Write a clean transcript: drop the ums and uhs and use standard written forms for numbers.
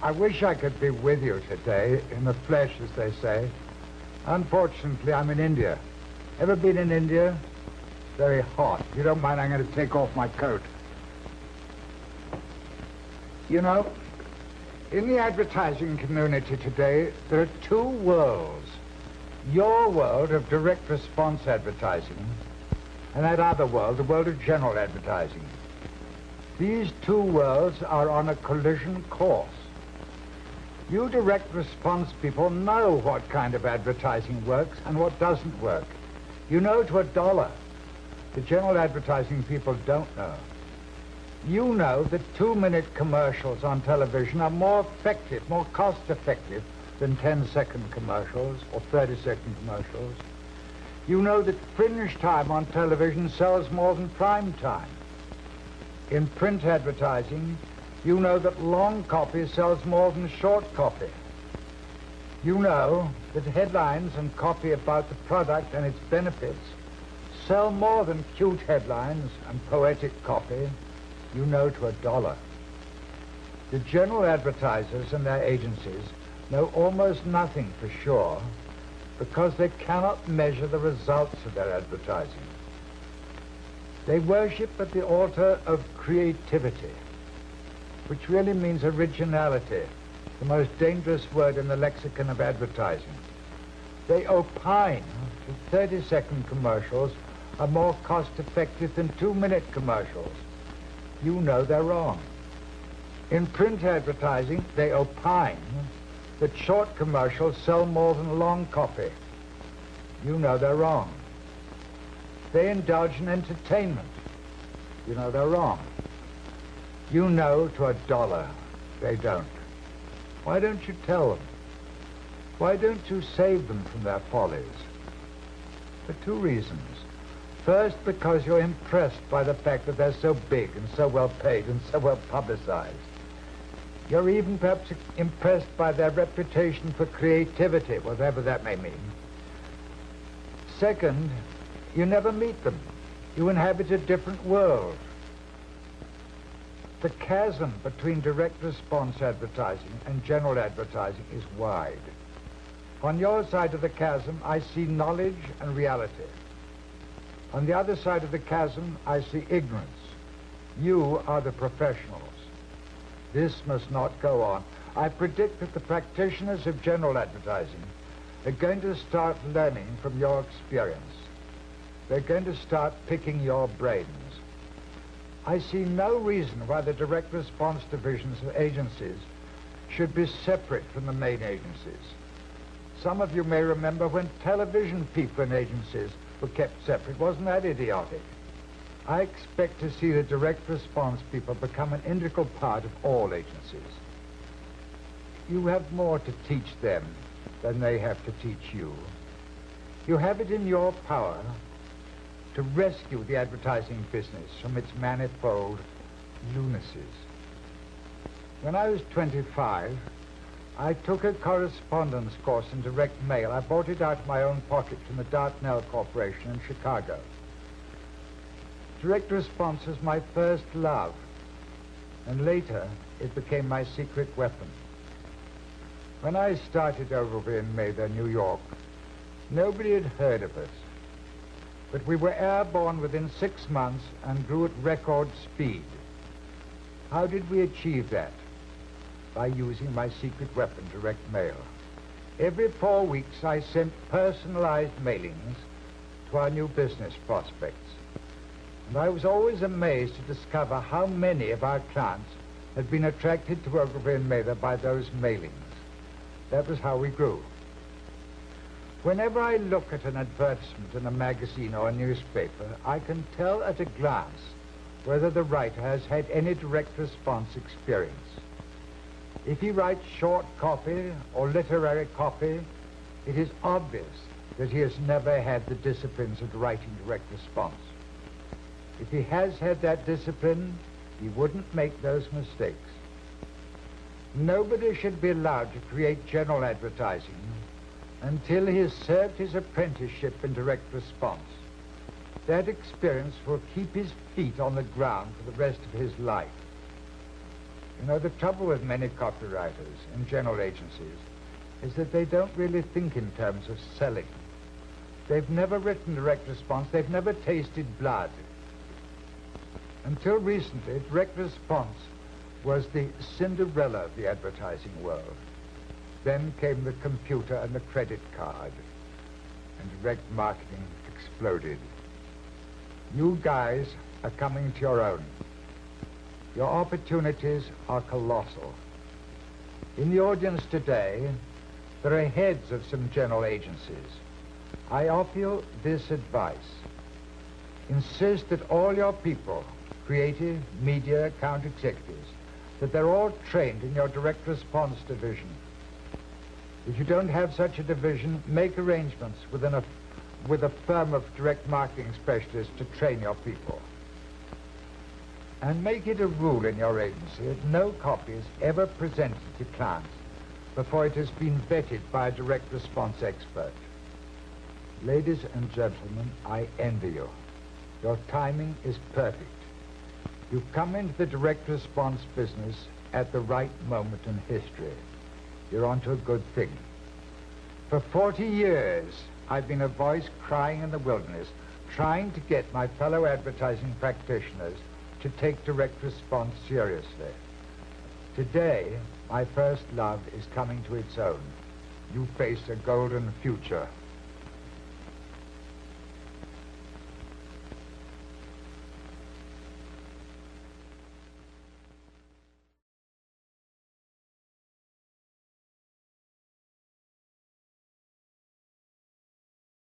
I wish I could be with you today, in the flesh, as they say. Unfortunately, I'm in India. Ever been in India? Very hot. If you don't mind, I'm going to take off my coat. You know, in the advertising community today, there are two worlds. Your world of direct response advertising, and that other world, the world of general advertising. These two worlds are on a collision course. You direct response people know what kind of advertising works and what doesn't work. You know to a dollar. The general advertising people don't know. You know that 2-minute commercials on television are more effective, more cost-effective than 10-second commercials or 30-second commercials. You know that fringe time on television sells more than prime time. In print advertising, you know that long copy sells more than short copy. You know that headlines and copy about the product and its benefits sell more than cute headlines and poetic copy. You know to a dollar. The general advertisers and their agencies know almost nothing for sure because they cannot measure the results of their advertising. They worship at the altar of creativity, which really means originality, the most dangerous word in the lexicon of advertising. They opine that 30-second commercials are more cost-effective than 2-minute commercials. You know they're wrong. In print advertising, they opine that short commercials sell more than long copy. You know they're wrong. They indulge in entertainment. You know they're wrong. You know to a dollar they don't. Why don't you tell them? Why don't you save them from their follies? For two reasons. First, because you're impressed by the fact that they're so big and so well paid and so well publicized. You're even perhaps impressed by their reputation for creativity, whatever that may mean. Second, you never meet them. You inhabit a different world. The chasm between direct response advertising and general advertising is wide. On your side of the chasm, I see knowledge and reality. On the other side of the chasm, I see ignorance. You are the professionals. This must not go on. I predict that the practitioners of general advertising are going to start learning from your experience. They're going to start picking your brains. I see no reason why the direct response divisions of agencies should be separate from the main agencies. Some of you may remember when television people in agencies were kept separate. Wasn't that idiotic? I expect to see the direct response people become an integral part of all agencies. You have more to teach them than they have to teach you. You have it in your power to rescue the advertising business from its manifold lunacies. When I was 25, I took a correspondence course in direct mail. I bought it out of my own pocket from the Dartnell Corporation in Chicago. Direct response was my first love, and later it became my secret weapon. When I started Ogilvy Mather, New York, nobody had heard of us, but we were airborne within 6 months and grew at record speed. How did we achieve that? By using my secret weapon, direct mail. Every 4 weeks, I sent personalized mailings to our new business prospects. And I was always amazed to discover how many of our clients had been attracted to Ogilvy Mather by those mailings. That was how we grew. Whenever I look at an advertisement in a magazine or a newspaper, I can tell at a glance whether the writer has had any direct response experience. If he writes short copy or literary copy, it is obvious that he has never had the disciplines of writing direct response. If he has had that discipline, he wouldn't make those mistakes. Nobody should be allowed to create general advertising until he has served his apprenticeship in direct response. That experience will keep his feet on the ground for the rest of his life. You know, the trouble with many copywriters and general agencies is that they don't really think in terms of selling. They've never written direct response. They've never tasted blood. Until recently, direct response was the Cinderella of the advertising world. Then came the computer and the credit card, and direct marketing exploded. You guys are coming to your own. Your opportunities are colossal. In the audience today, there are heads of some general agencies. I offer you this advice. Insist that all your people, creative, media, account executives, that they're all trained in your direct response division. If you don't have such a division, make arrangements with a firm of direct marketing specialists to train your people. And make it a rule in your agency that no copy is ever presented to clients before it has been vetted by a direct response expert. Ladies and gentlemen, I envy you. Your timing is perfect. You've come into the direct response business at the right moment in history. You're onto a good thing. For 40 years, I've been a voice crying in the wilderness, trying to get my fellow advertising practitioners to take direct response seriously. Today, my first love is coming to its own. You face a golden future.